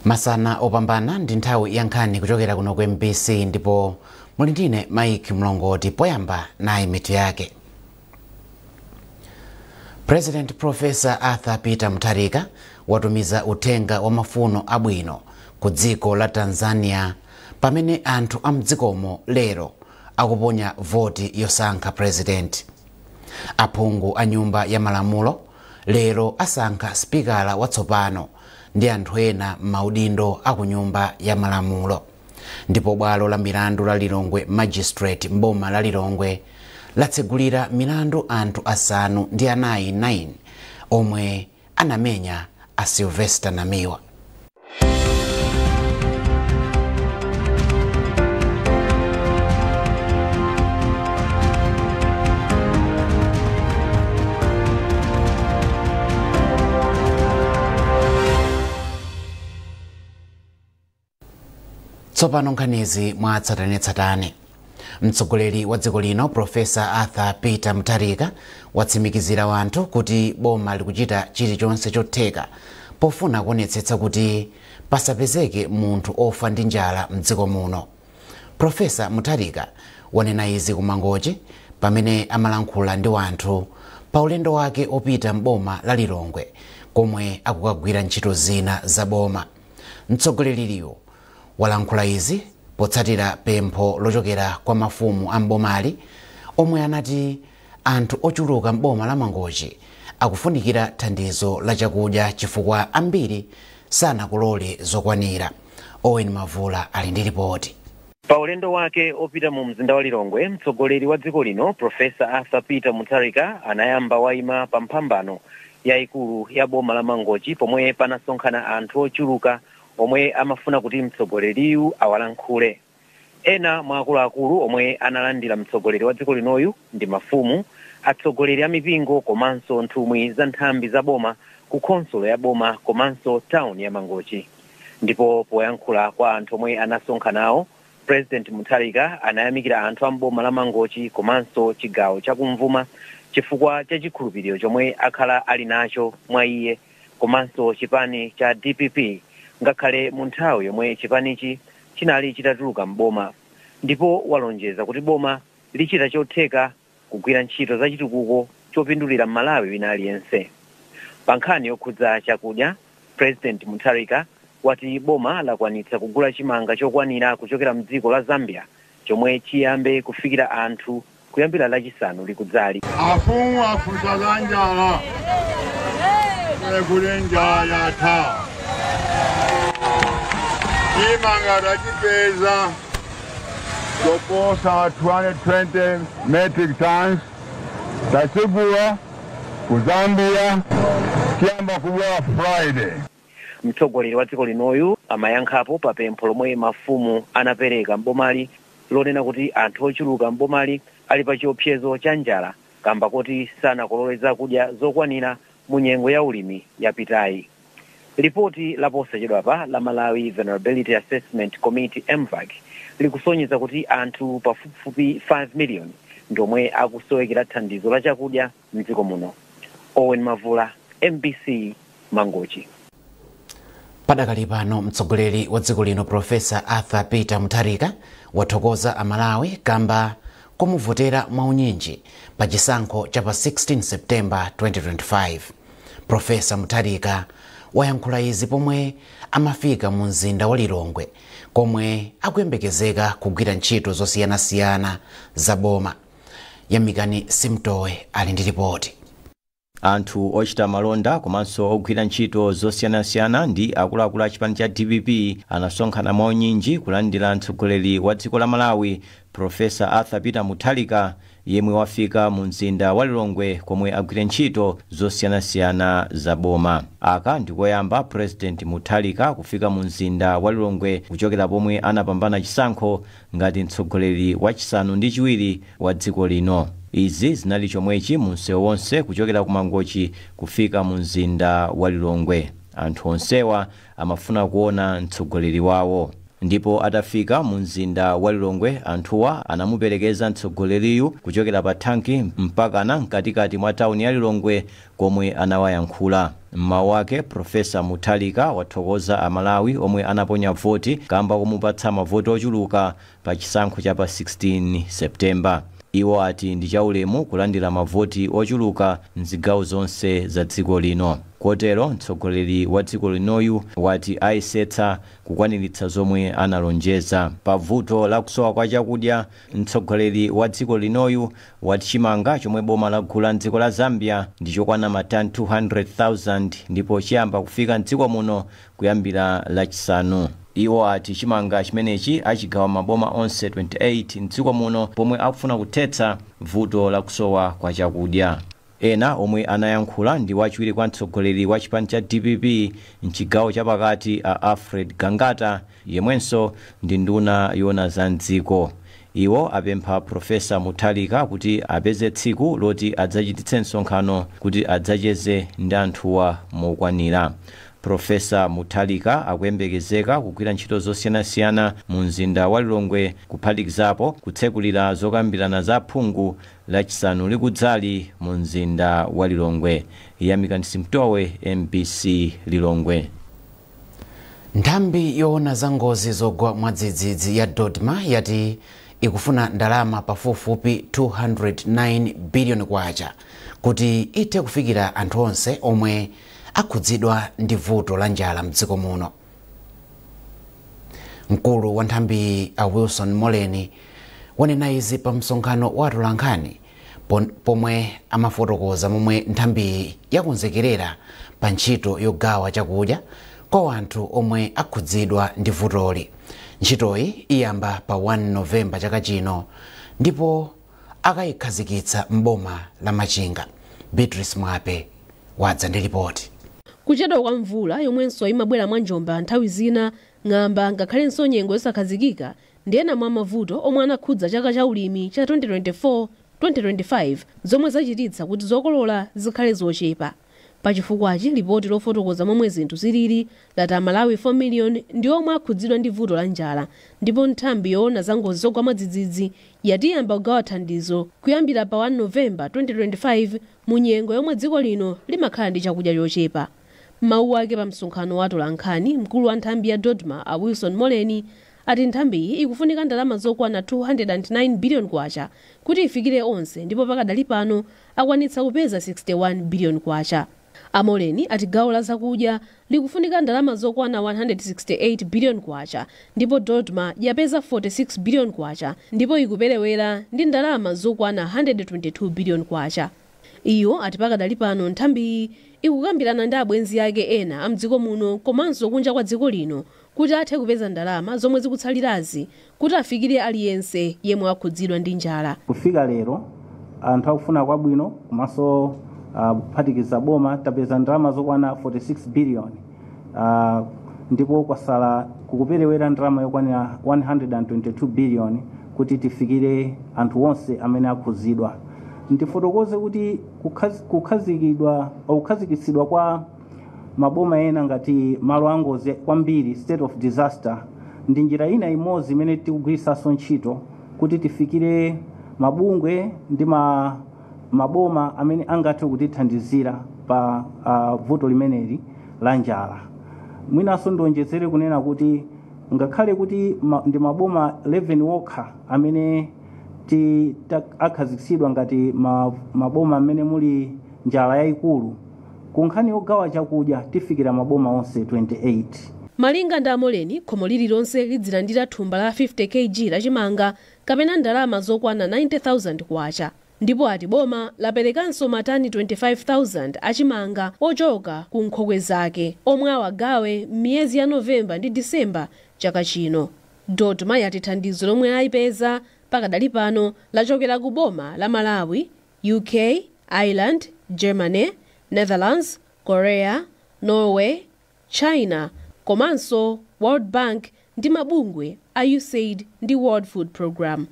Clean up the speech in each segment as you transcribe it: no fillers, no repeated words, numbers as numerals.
Masana opambana ndi nthawi ya nkhani kuchokera kuno ku MBC ndipo muli ndine Mike Mlongoti poyamba nayi mitu yake. President Professor Arthur Peter Mutharika watumiza uthenga wa mafuno abwino ku dziko la Tanzania pamene anthu amdzikomo lero akuponya voti yosankha president. Aphungu a nyumba ya malamulo lero asankha spikala watsopano ndi anthu ena maudindo aku nyumba ya malamulo. Ndipo bwalo la milandu la Lilongwe Magistrate mboma la Lilongwe latsegulira milandu anthu asanu ndi anayi 9 omwe anamenya a Sylvester Namiwa. Tsopano nkhanizi mwatsatanetsatane. Mtsogoleri wa dziko lino Professor Arthur Peter Mutharika watsimikizira wanthu kuti boma likuchita chilichonse chotheka pofuna kuonetsetsa kuti pasapezeke munthu ofa ndi njala mdziko muno. Professor Mutharika wanena izi kumangochi pamene amalankhula ndi wanthu pa ulendo wake opita mboma la Lilongwe komwe akukagwira ntchito zina za boma. Mtsogoleriyo walankhula izi potsatira pempho lochokera kwa mafumu a mbomali omwe anati anthu ochuluka mboma la Mangochi akufunikira thandizo la chakudya chifukwa ambiri sanakulole zokwanira. Owen Mavula ali ndi ripoti. Pa ulendo wake opita mu mzinda wa Lilongwe, mtsogoleri wa dziko lino Professor Arthur Peter Mutharika anayamba waima pa mphambano yaikulu ya boma la Mangochi pomwe panasonkhana anthu ochuluka omwe amafuna kuti mtsogoleriyu awalankhule. Ena mwa akuluakulu omwe analandira mtsogoleri wa dziko linoyu ndi mafumu, atsogoleri a mipingo komanso nthumwi za nthambi za boma ku konsolo ya boma komanso town ya Mangochi. Ndipo poyankhula kwa anthu omwe anasonkhanawo, President Mutharika anayamikira anthu a mboma la Mangochi komanso chigawo chakumvuma chifukwa cha chikhulupiriro chomwe akhala ali nacho mwa iye komanso chipani cha DPP ngakhale mu nthawi yomwe chipanichi chinali chitatuluka mboma. Ndipo walonjeza kuti boma lichita chotheka kugwira ntchito za chitukuko chopindulira Malawi wina aliyense. Pa nkhani yokhudza chakudya, President Mutharika wati boma lakwanitsa kugula chimanga chokwanira kuchokera mdziko la Zambia chomwe chiyambe kufikira anthu kuyambira lachisanu likudzali. Afumu afuta njala kulenja yatha chimanga rachipeza choposa 220 metric tons tachigula ku Zambia kiyamba kubwa Friday. Mtsogoleri wa dziko linoyu amayankhapo pa pempho lomwe mafumu anapereka mbomali lonena kuti anthu ochuluka mbomali ali pa chiopsezo cha njala kamba kuti sanakolole zakudya zokwanira mu nyengo ya ulimi yapitayi. Ripoti laposachedwapa la Malawi Vulnerability Assessment Committee MVAC likusonyeza kuti anthu pafupifupi 5 million ndomwe akusowekera thandizo la chakudya mdziko muno. Owen Mavula, MBC, Mangochi. Padakali pano mtsogoleri wa dziko lino Professor Arthur Peter Mutharika wathokoza amalawi kamba komuvotera mwaunyinji pa chisankho cha pa 16 September 2025. Professor Mutharika wayankhula izi pomwe amafika mu mzinda wa Lilongwe komwe akuyembekezeka kugwira ntchito zosiyanasiyana za boma. Yamikani Simtowe ali ndi ripoti. Anthu ochita malonda komanso ogwira ntchito zosiyanasiyana ndi akuluakulu a chipani cha DPP anasonkhana mwaunyinji kulandira mtsogoleri wa dziko la Malawi Professor Arthur Peter Mutharika yemwe wafika mu mzinda wa Lilongwe komwe agwire ntchito zosiyanasiyana za boma. Aka ndikoyamba President Mutharika kufika mu mzinda wa Lilongwe kuchokera pomwe anapambana chisankho ngati mtsogoleri wa chisanu ndi chiwiri wa dziko lino. Izi zinali chomwechi mu msewu wonse kuchokera ku Mangochi kufika mu mzinda wa Lilongwe. Anthu onsewa amafuna kuona mtsogoleri wawo. ndipo atafika mu mzinda wa Lilongwe anthuwa anamuperekeza mtsogoleriyu kuchokera pa thanki mpakana mkatikati mwa tauni ya Lilongwe komwe anawayankhula. Mmawu wake Profesa Mutharika wathokoza Amalawi omwe anaponya voti kamba kumupatsa mavoti ochuluka pa chisankho cha pa 16 Septemba. Iwo ati ndi chaulemu kulandira mavoti ochuluka mzigawo zonse za dziko lino. Kotero mtsogoleri wa dziko linoyu wati ayesetsa kukwaniritsa zomwe analonjeza. Pa vuto la kusowa kwa chakudya, mtsogoleri wa dziko linoyu wati chimanga chomwe boma lagula mdziko la Zambia ndi chokwana matani 200,000 ndipo chiyamba kufika mdziko muno kuyambira lachisanu. Iwo ati chimanga chimenechi achigawa maboma onse 28 mdziko muno pomwe akufuna kuthetsa vuto la kusowa kwa chakudya. Ena omwe anayankhula ndi wachiwiri kwa mtsogoleri wa chipani cha DPP mchigawo chapakati a Alfred Gangata yemwenso ndi nduna yona za mdziko. Iwo apempha Profesa Mutharika kuti apeze tsiku loti adzachititse msonkhano kuti adzacheze ndi anthuwa mokwanira. Profesa Mutharika akuyembekezeka kugwira ntchito zosiyanasiyana mu mzinda wa Lilongwe kuphatikizapo kutsekulira zokambirana za phungu lachisanu likudzali mu mzinda wa Lilongwe. Yamikani Simtowe, MBC Lilongwe. Nthambi yoona za ngozi zogwa mwadzidzidzi ya Dodma yati ikufuna ndalama pafupifupi 209 billion kwacha kuti ithe kufikira anthu onse omwe akhudzidwa ndi vuto la njala mdziko muno. Mkulu wa nthambi a Wilson Moleni wanena izi pa msonkhano wa atolankhani pomwe amafotokoza momwe nthambi yakonzekerera pa ntchito yogawa chakudya kwa anthu omwe akhudzidwa ndi vutoli. Ntchitoyi iyamba pa 1 Novemba chaka chino ndipo akayikhazikitsa mboma la Machinga. Beatrice Mwape wadza ndi ripoti. Kuchedwa kwa mvula yomwenso imabwera mwa njomba nthawi zina ng'amba ngakhalenso nyengo yosakhazikika ndi ena mwa mavuto omwe anakhudza chaka cha ulimi cha 2024-2025 zomwe zachititsa kuti zokolola zikhale zochepa. Pachifukwachi lipoti lofotokoza momwe zinthu zilili lati Amalawi 4 million ndi omwe akhudzidwa ndi vuto la njala, ndipo nthambi yoona za ngozi zogwa mwadzidzidzi yatiyamba kugawa thandizo kuyambira pa 1 Novemba 2025 mu nyengo yomwe dziko lino limakhala ndi chakudya chochepa. Mawu ake pa msonkhano wa atolankhani, mkulu wa nthambi ya Dodma a Wilson Moleni ati nthambiyi ikufunika ndalama zokwana 209 billion kwacha kuti ifikire onse, ndipo pakadali pano akwanitsa kupeza 61 billion kwacha. Amoleni ati gawo la zakudya likufunika ndalama zokwana 168 billion kwacha ndipo Dodma yapeza 46 billion kwacha ndipo ikuperewera ndi ndalama zokwana 122 billion kwacha. Iyo ati pakadali pano nthambiyi ikukambirana ndi abwenzi ake ena amdziko muno komanso kunja kwa dziko lino kuti athe kupeza ndalama zomwe zikutsalirazi kuti afikire aliyense yemwe akhudzidwa ndi njala. Kufika lero anthu akufuna kwabwino komanso kuphatikiza boma tapeza ndalama zokwana 46 billion ndipo kwasala kukuperewera ndalama yokwana 122 billion kuti tifikire anthu onse amene akhudzidwa. Ndifotokoze kuti kukhazikitsidwa kwa maboma ena ngati malo angozi kwambiri state of disaster ndi njira ina imodzi imene tikugwiritsanso ntchito kuti tifikire mabungwe ndi maboma amene angathe kutithandizira pa vuto limeneli la njala. Mwinanso ndionjezere kunena kuti ngakhale kuti ndi maboma 11 wokha amene akhazikitsidwa ngati maboma amene muli njala yayikulu, kunkhani yogawa chakudya tifikira maboma onse 28. Malinga ndi Amoleni, khomo lililonse lidzilandira thumba la 50 kg la chimanga kapena ndalama zokwana 90,000 kwacha, ndipo ati boma laperekanso matani 25,000 achimanga ochoka ku nkhokwe zake omwe awagawe m'miyezi ya Novemba ndi Disemba chaka chino. Dodma yati thandizo lomwe ayipeza pakadali pano lachokera ku boma la Malawi, UK, Ireland, Germany, Netherlands, Korea, Norway, China, komanso World Bank ndi mabungwe a USAID ndi World Food Program.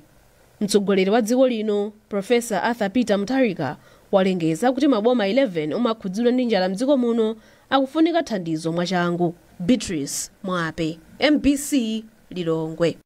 Mtsogoleri wa dziko lino Profesa Arthur Peter Mutharika walengeza kuti maboma 11 omwe akhudzidwa ndi njala mdziko muno akufunika thandizo mwachangu. Beatrice Mwape, MBC Lilongwe.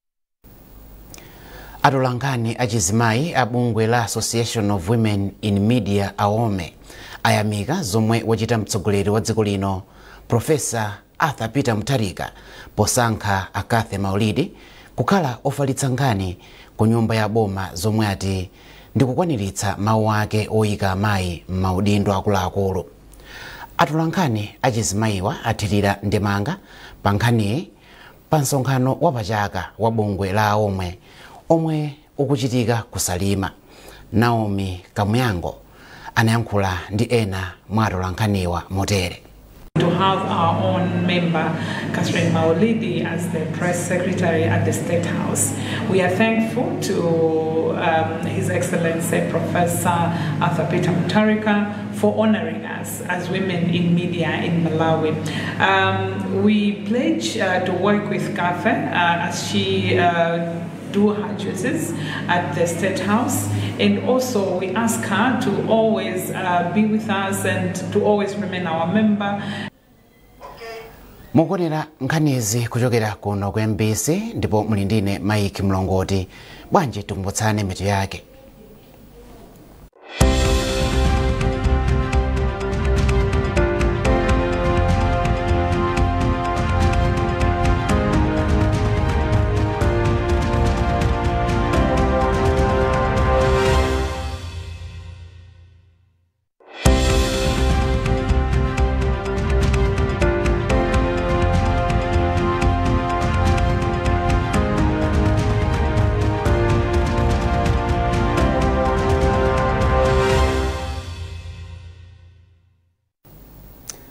Atolankhani achizimayi a bungwe la Association of Women in Media AWOME ayamika zomwe wachita mtsogoleri wa dziko lino Profesa Arthur Peter Mutharika posankha Akathe Maulidi kukhala ofalitsa nkhani ku nyumba ya boma zomwe ati ndikukwaniritsa mawu ake oyika amayi m'maudindo akuluakulu. Atolankhani achizimayiwa athirira ndemanga pa nkhaniyi pa msonkhano wa pachaka wa bungwe la AWOME omwe ukuchitika kusalima. Naomi Kamuyango anayankhula ndi ena mwa atolankhaniwa motere. To have our own member, Catherine Maulidi, as the press secretary at the State House. We are thankful to His Excellency Professor Arthur Peter Mutharika for honoring us as women in media in Malawi. We pledge to work with Cathe as she do her duties at the State House, and also we ask her to always be with us and to always remain our member. Mukonera nkhanizi kuchokera kuno ku MBC ndipo muli ndine Mike Mlongoti. Bwanji tumbotsane mitu yake.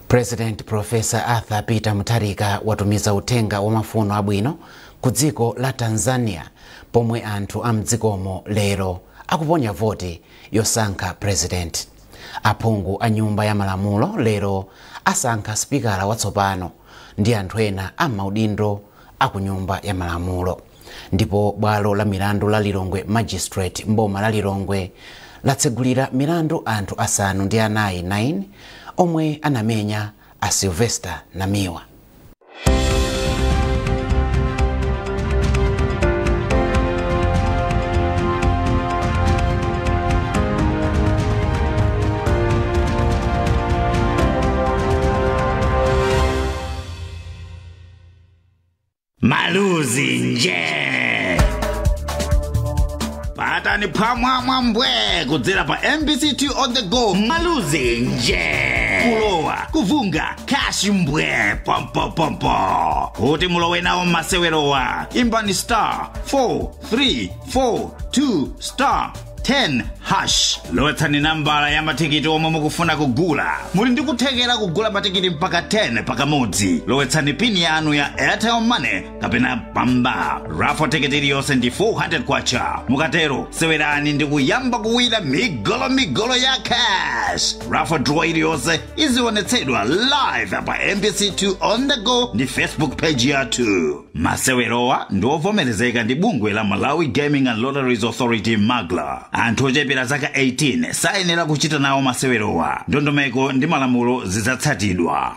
President Professor Arthur Peter Mutharika watumiza utenga wa mafuno abwino ku dziko la Tanzania pomwe anthu amdzikomo lero akuponya voti yosankha president. Aphungu a nyumba ya malamulo lero asankha spikala watsopano ndi anthu ena amaudindo aku nyumba ya malamulo. Ndipo bwalo la milandu la Lilongwe Magistrate mboma la Lilongwe latsegulira milandu anthu asanu ndi anayi 9 omwe anamenya a Sylvester Namiwa. Maluzi nje patani pamwamwa mbwe kudzera pa MBC2 on the go. Maluzi nje kulowa kuvunga cash mbwe pompo kuti mulowe nawo masewerowa imbani *43422 10# lowetsani nambala ya matikiti omwe mukufuna kugula. Muli ndi kuthekera kugula matikiti mpaka 10 pakamodzi. Lowetsani pini yanu ya Airtel Money kapena Bamba. Raffle tikiti iliyonse ndi 400 kwacha. Mukatero sewerani ndi kuyamba kuwina migolo ya cash. Raffle draw iliyonse izionetsedwa live pa MBC2 on the go ndi Facebook page yathu. Masewerowa ndi ovomerezeka ndi bungwe la Malawi Gaming and Lotteries Authority MAGLA. Anthu ochepera zaka 18 sayenera kuchita nawo masewerowa. Ndondomeko ndi malamulo zidzatsatidwa.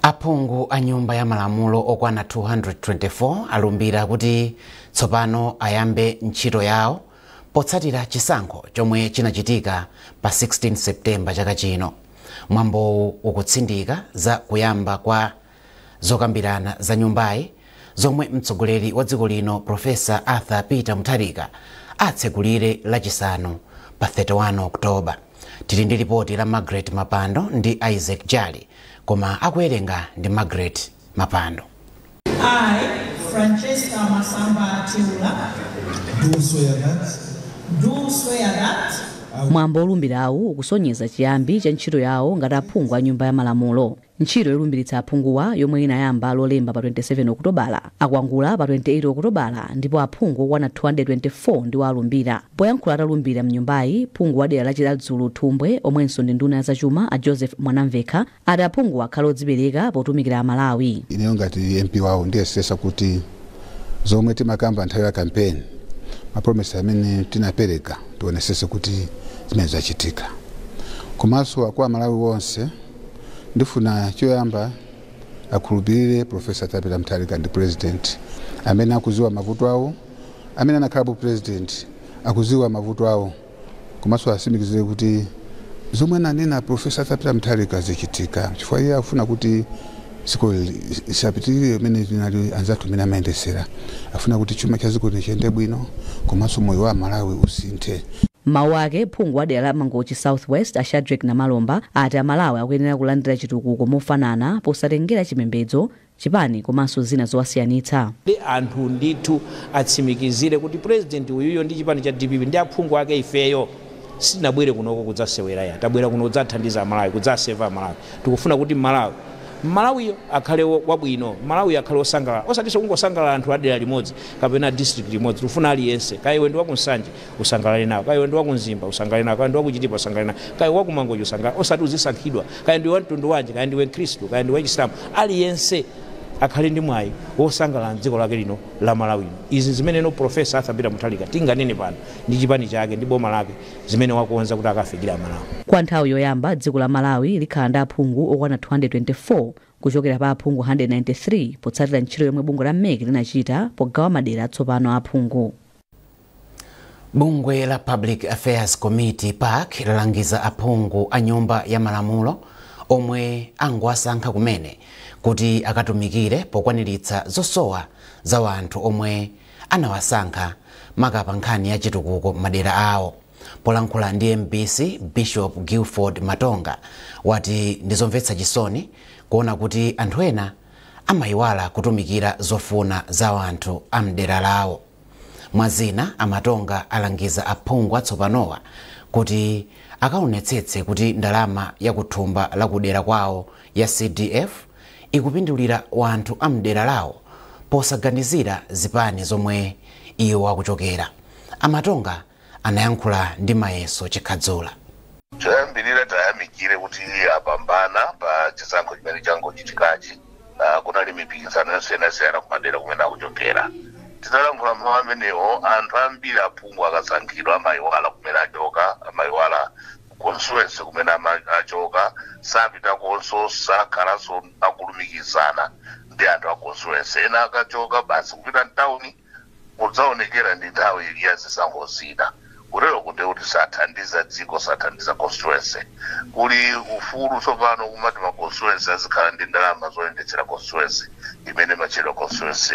Aphungu a nyumba ya malamulo okwana 224 alumbira kuti tsopano ayambe ntchito yawo potsatira chisankho chomwe chinachitika pa 16 Septemba chaka chino. Mwambo ukutsindika za kuyamba kwa zokambirana za nyumbayi zomwe mtsogoleri wa dziko lino Professor Arthur Peter Mutharika atsegulire lachisanu pa 31 Oktoba. Tili ndi ripoti la Margaret Mapando ndi Isaac Jali, koma akuwerenga ndi Margaret Mapando. I, Francesca Masamba Atiula, do swear that mwambo olumbirawu ukusonyeza chiyambi cha ntchito yawo ngati aphungu a nyumba ya malamulo. Ntchito yolumbiritsa aphunguwa yomwe inayamba lolemba pa 27 okutobala akwangula pa 28 okutobala ndipo aphungu okwana 224 ndiwo alumbira. Poyankhula atalumbira mnyumbayi, phungu wa dera la Chiladzulu Thumbwe omwenso ndi nduna ya zachuma a Joseph Mwanamveka ati aphungu akhala odzipereka potumikira Amalawi. Ineyo ngati MP wawo ndiyesesa kuti zomwe timakamba nthawi ya campaign mapromesa amene tinapereka tionesese kuti zimene zachitika. Komanso akwa Malawi wonse ndifuna choyamba akhulupirire Profesa Peter Mutharika ndi president amene akuziwa mavuto awo, amene anakhalapo president akuziwa mavuto awo. Komanso asimikizire kuti zomwe nanena Profesa Peter Mutharika zichitika chifukwa iye afuna kuti siko isapitirire mene tinali anzathu mene amayendesera. Afuna kuti chuma cha ziko chiyende bwino komanso moyo wa Malawi usinthe. Mawu ake phungu wa dera la Mangochi Southwest a Shadrack Namalomba ati Amalawi akuyenera kulandira chitukuko mofanana posatengera chipembedzo, chipani komanso zina zowasiyanitsa. Anthu ndithu atsimikizire kuti president uyuyo ndi chipani cha DPP ndi aphungu ake ifeyo sitinabwere kunoko kudzasewera ya, tabwera kuno kudzathandiza Malawi, kudzaseva Malawi. Tikufuna kuti Malawiyo akhale wabwino, Malawi akhale osangalala, osatinso kungosangalala anthu adera limodzi kapena district limodzi. Tufuna aliyense, kaya iwe ndi wa ku Nsanje usangalale nawo, kaya iwe ndi wa ku Mzimba usangalale nawo, kaya ndi wa ku Chitipa usangalale nawo, kaya wa ku Mangochi usangalale, osati uzisankhidwa, kaya ndi wa mtundu wanji, kaya ndiwe Khristu, kaya ndiwe Chisilamu, aliyense akhale ndi mwayi wosangalala dziko lake lino la Malawi. Izi zimene no Profesa Arthur Peter Mutharika tinganene pano ndi chipani chake ndi boma lake zimene wakuonza kuti akafikira Malawi. Kwa nthawi yoyamba dziko la Malawi likhala ndi aphungu okwana 224 kuchokera pa aphungu 193 potsatira ntchito yomwe bungwe la MEC linachita pogawa madera atsopano aphungu. Bungwe la Public Affairs Committee PAC lalangiza aphungu a nyumba ya malamulo omwe angowasankha kumene kuti akatumikire pokwaniritsa zosowa za wanthu omwe anawasankha makapa nkhani ya chitukuko madera awo. Polankhula ndi MBC, Bishop Guilford Matonga wati ndizomvetsa chisoni kuona kuti anthu ena amayiwala kutumikira zofuna za wanthu amdera lawo. Mwazina Amatonga alangiza aphungu atsopanowa kuti akaonetsetse kuti ndalama ya kuthumba la kudera kwawo ya CDF ikupindulira wanthu amdera lawo posaganizira zipani zomwe iwo akuchokera. Amatonga anayankhula ndi Mayeso Chikhadzula. Choyambirira tayamikire kuti apambana pa chisankho chimene changochitikachi, kunali mipikisano yosiyanasiyana kumadera kumene akuchokera. Tinalankhula mawu amenewo, anthu ambiri aphungu akasankhidwa amayiwala kumene achoka, amayiwala constituency kumene achoka, sapita konso sakhalanso akulumikizana ndi anthu a constituency. Ena akachoka basi kupita mtawuni kudzaonekera ndi nthawi ya zisankho zina. Kulero kuti sathandiza dziko, sathandiza constituency. Kuli ufulu tsopano kumati ma constituency azikhala ndi ndalama zoyendetsera constituency imene machedwa constituency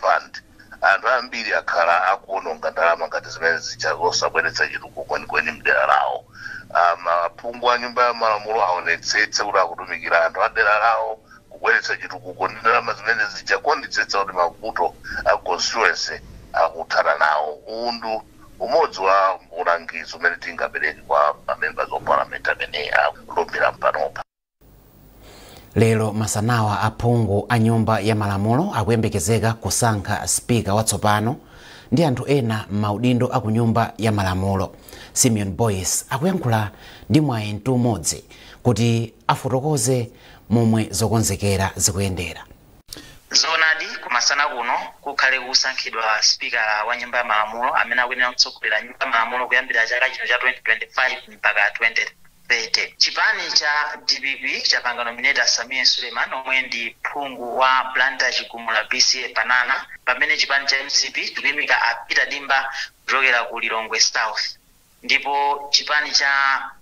fund. Anthu ambiri akhala akuononga ndalama ngati zimene zichazosabweretsa chitukuko kwenikweni mdera lawo. Aphungu a nyumba ya malamulo aonetsetse kuti akutumikira anthu adera lawo kubweretsa chitukuko ndi ndalama zimene zichakondetsetsa kuti mavuto a constituency akuthana nawo. Undu umodzi wa ulangizo umene tingapereke kwa members of parliament amene akulombera mpanopa. Lero masanawa aphungu a nyumba ya malamulo akuyembekezeka kusankha spika watsopano ndi anthu ena maudindo aku nyumba ya malamulo. Simeon Boyce akuyankhula ndi mwayi umodzi kuti afotokoze momwe zokonzekera zikuyendera. Zonadi kumasana kuno kukhale kusankhidwa spika wa nyumba ya malamulo amene akuyenera kutsogolera nyumba ya malamulo kuyambira chaka chino cha 2025 mpaka 2030. Chipani cha DPP chapanga nominata Samia Suleiman omwe ndi phungu wa Blantyre Chigumula BCA Panana, pamene chipani cha MCP chikuyimika Peter Dimba kuchokera ku Lilongwe South. Ndipo chipani cha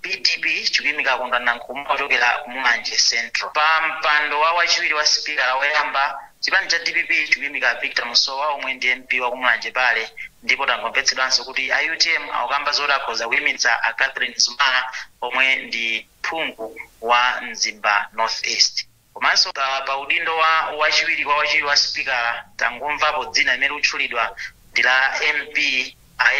PDP chikuyimika Kondana Nkhumba kuchokera ku Mulanje Central. Pa mpando wa wachiwiri wa spika woyamba chipani cha DPP chikuyimika Victor Musowa omwe ndi MP wa ku Mulanje pale, ndipo tangomvetsedwanso kuti a UTM akukamba zoti akhoza kuyimitsa a Catherine Zumala omwe ndi phungu wa Mzimba North East. Komanso pa udindo wa wachiwiri wa spika tangomvapo dzina limene likutchulidwa ndi la MP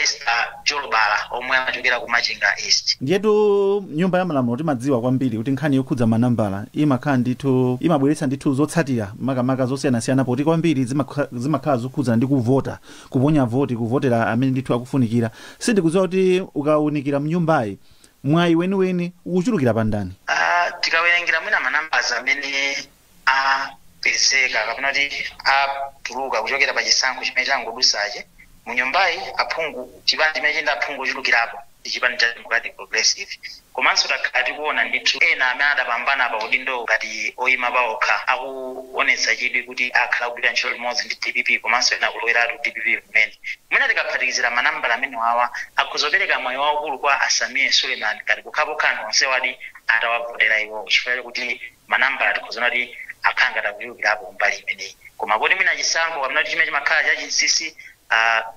Esther Jolbala omwe amachokera ku Machinga East. Ndiyetu nyumba ya malamulo timadziwa kwambiri kuti nkhani yokhudza manambala imakhala ndithu imabweretsa ndithu zotsatira makamaka zosiyanasiyana poti kwambiri zimakhala zokhudza ndi kuvota kuponya voti kuvotera amene ndithu akufunikira. Sindikudziwa kuti ukaunikira mnyumbayi mwayi weniweni ukuchulukira pandani. Tikawerengera mwina manambala amene apezeka kapena kuti atuluka kuchokera pa chisankho chimene changodusache munyumbayi aphungu chipani chimene chenda aphungu ochulukirapo ndi chipani cha Democratic Progressive. Komanso takhala tikuona ndithu ena amene adapambana pa udindo ngati oyima paokha akuonetsa chidwi kuti akhala kugwira ntchito limodzi ndi DPP komanso ena akuloweratu DPP kumene. Mwina tikaphatikizira manambala amene wawa akuzopereka mwayi waukulu kwa Asamiye Suleiman ngati kukhapokha onse wadi atawavotera iwo chifukwa kuti manambala tikuzona kuti akhala ngati akuchulukirapo mbali imeneyi. Koma poti mwina chisankho kapena kuti chimene chimakhala cha chinsinsi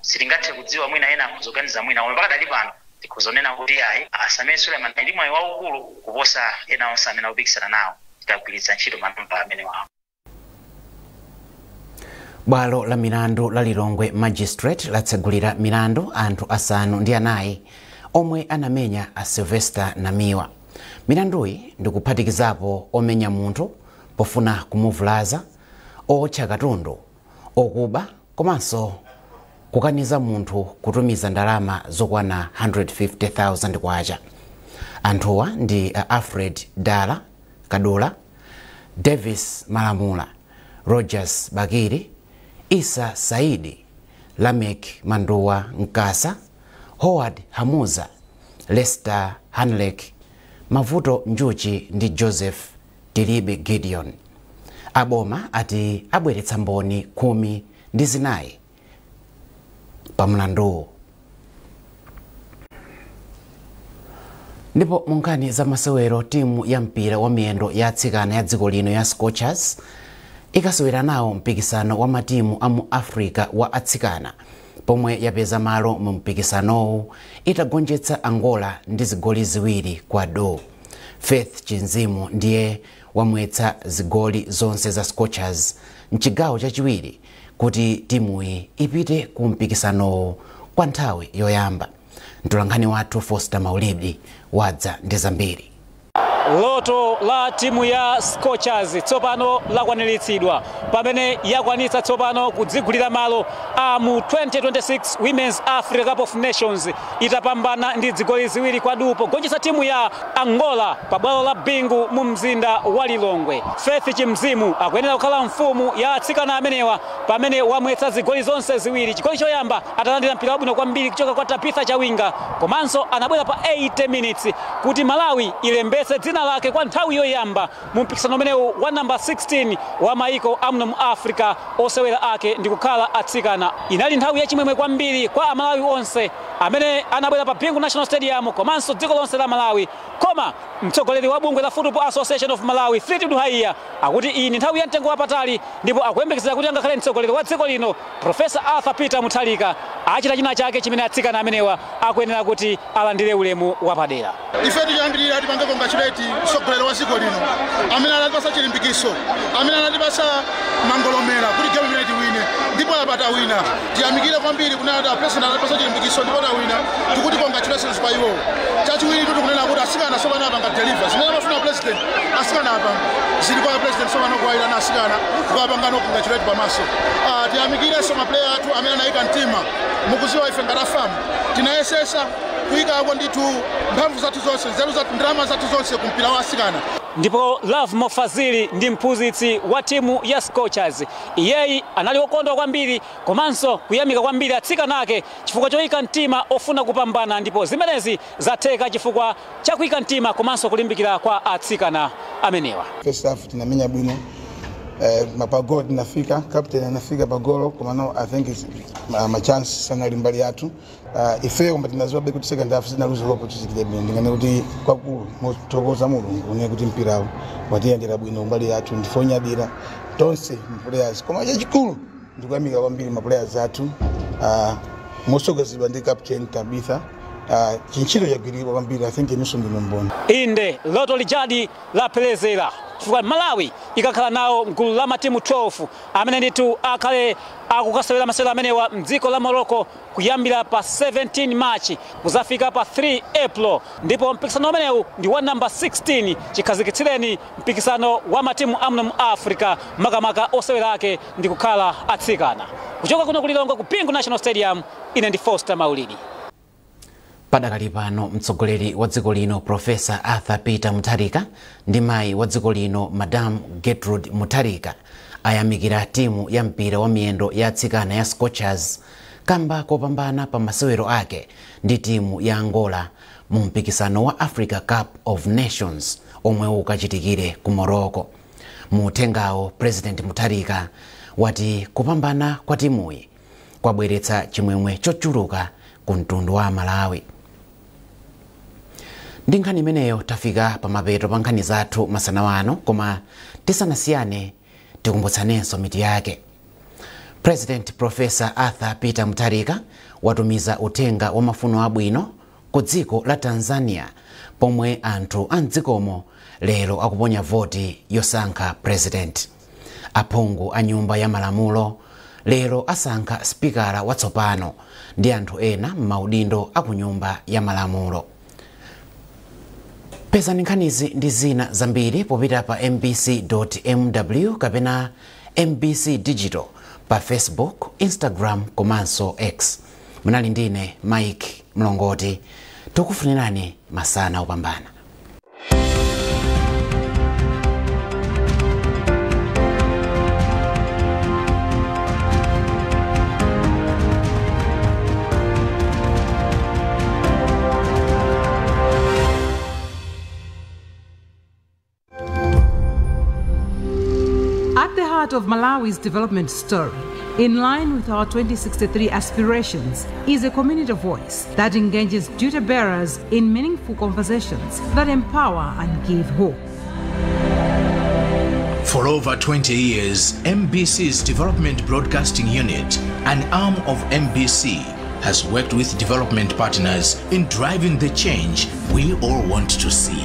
silingathe kudziwa mwina ena akuzoganiza mwina omwe pakadali pano tikuzonena kuti ayi Asamiye Suleiman ndi mwayi waukulu kuposa ena onse amene akupikisana nawo tikagwiritsa ntchito manambala amene wawo. Bwalo la milandu la Lilongwe Magistrate latsegulira milandu anthu asanu ndi anayi omwe anamenya a Sylvester Namiwa. Milanduyi ndikuphatikizapo omenya munthu pofuna kumuvulaza, otcha katundu, okuba komanso kukaniza munthu kutumiza ndalama zokwana 150,000 kwacha. Anthuwa ndi Alfred Dala Kadula, Davis Malamula, Rogers Bakiri, Isa Saidi, Lamek Manduwa Nkasa, Howard Hamuza, Lester Hanlek, Mavuto Njuchi ndi Joseph Tilibe Gideon. Aboma ati abweretsa mboni 19 pamlandu. Ndipo munkhani za masewero timu ya mpira wa miyendo ya atsikana ya dziko lino ya Scorchers ikasewera nawo mpikisano wa matimu amu Africa wa atsikana pomwe yapeza malo mu mpikisanowu itagonjetsa Angola ndi zigoli ziwiri kwa do. Faith Chinzimu ndiye wamwetsa zigoli zonse za Scorchers mchigawo chachiwiri kuti timuyi ipite ku mpikisanowu kwa nthawi yoyamba. Mtolankhani wathu Foster Maulidi wadza ndi zambiri. Loto la timu ya Scorchers tsopano lakwaniritsidwa pamene yakwanitsa tsopano kudzigulira malo mu 2026 Women's Africa Cup of Nations itapambana ndi zigoli ziwiri kwa dupo gonjetsa timu ya Angola pa bwalo la Bingu mu mzinda wa Lilongwe. Faith Chimzimu akuyenera kukhala mfumu ya atsikana amenewa pamene wamwetsa zigoli zonse ziwiri. Chigoli choyamba atalandira mpira wabwino kwambiri kuchoka kwa Tabitha Chawinga komanso anabwera pa 80 minutes kuti Malawi ilembetse dzina lake kwa nthawi yoyamba mu mpikisano umenewu wa namba 16 wa maiko amuno mu Africa osewera ake ndi kukhala atsikana. Inali nthawi yachimwemwe kwambiri kwa Amalawi onse amene anabwera pa Bingu National Stadium komanso dziko lonse la Malawi. Koma mtsogoleri wa bungwe la Football Association of Malawi Fleetwood Haiya akuti iyi ndi nthawi ya mtengo wapatali ndipo akuyembekezera kuti angakhale mtsogoleri wa dziko lino Professor Arthur Peter Mutharika achita china chake chimene atsikana amenewa akuyenera kuti alandire ulemu wapadera. Ife tiyambirira ati pange congratulate mtsogoleri wa dziko lino amene anatipasa chilimbikiso amene anatipasa mangolomera kuti game imene tiwine ndipo yapata wina. Tiyamikire kwambiri kunena president anatipasa chilimbikiso ndipo tawina tikuti congratulations kwa iwo. Chachiwiri tikunena kuti asikana sopano apanga deliver zimene amafuna president asikana apa zili kwa president sopano kwaila na asikana tukapangano congratulate pamaso. Tiyamikire so maplayer athu amene anayika mtima mukuziwa ife ngatafamu tinayesesa kuyika ako ndithu mphamvu zathu zonse nzeru zathu ndalama zathu zonse kumpira wa asikana. Ndipo Love Mofazili ndi mphunzitsi wa timu ya Scorchers iyeyi anali wokondwa kwambiri komanso kuyamika kwambiri atsikana ake chifukwa choyika mtima ofuna kupambana ndipo zimenezi zatheka chifukwa cha kuyika mtima komanso kulimbikira kwa atsikana amenewa. First half tinamenya bwino mapagolo tinafika captain anafika pagolo komano I think is my chance sana limbali yathu ife kwamba tinaziwa beki kuti second half sina luzo hope tusikile bwino ndingane kuti kwakulu motokoza mulungu une kuti mpirawo watiyendera bwino mbali yathu ndifonya dira tonse players koma chachikulu ndikuyamika kwambiri ma players athu mosogozedwa ndi captain Tabitha chinchilo chagwirika kwambiri I think inuso ndino mbona inde loto lijadi lapelezera chifukwa Malawi ikakhala nawo mgulu la matimu 12 amene ndithu akhale akukasewera masewero amenewa mdziko la Morocco kuyambira pa 17 March kuzafika pa 3 April, ndipo mpikisano umenewu ndi wa namba 16 chikhazikitsireni mpikisano wa matimu amuno mu Africa makamaka osewera ake ndi kukhala atsikana. Kuchoka kuno kulilongo ku Bingu National Stadium, ine ndi Foster Maulidi. Padakali pano mtsogoleri wa dziko lino Professor Arthur Peter Mutharika ndi mayi wa dziko lino Madam Gertrude Mutharika ayamikira timu ya mpira wa miyendo ya atsikana ya Scorchers kamba kopambana pa masewero ake ndi timu ya Angola mu mpikisano wa Africa Cup of Nations omwe ukachitikire ku Morocco. Mu uthengawo President Mutharika wati kupambana kwa timuyi kwabweretsa chimwemwe chochuluka ku mtundu wa Malawi. Ndi nkhani imeneyo tafika pa mapeto pa nkhani zathu masana wano, koma tisanasiyane tikumbutsanenso mitu yake. President Professor Arthur Peter Mutharika watumiza uthenga wa mafuno abwino ku dziko la Tanzania pomwe anthu a mdzikomo lero akuponya voti yosankha president. Aphungu a nyumba ya malamulo lero asankha spikala watsopano ndi anthu ena m'maudindo a ku nyumba ya malamulo. Peza nkhanizi ndi zina zambiri popita pa mbc.mw kapena MBC Digital pa Facebook, Instagram komanso X. Munali ndine Mike Mlongoti, tukufunirani masana opambana. At the heart of Malawi's development story, in line with our 2063 aspirations, is a community voice that engages duty bearers in meaningful conversations that empower and give hope. For over 20 years, MBC's Development Broadcasting Unit, an arm of MBC, has worked with development partners in driving the change we all want to see.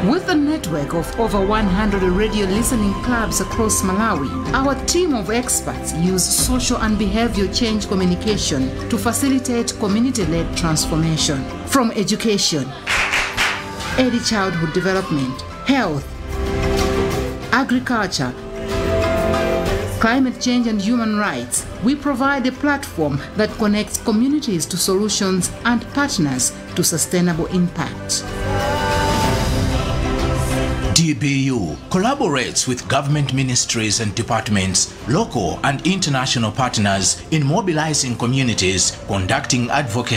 With a network of over 100 radio listening clubs across Malawi, our team of experts use social and behavior change communication to facilitate community-led transformation. From education, early childhood development, health, agriculture, climate change and human rights, we provide a platform that connects communities to solutions and partners to sustainable impact. DBU collaborates with government ministries and departments, local and international partners in mobilizing communities, conducting advocacy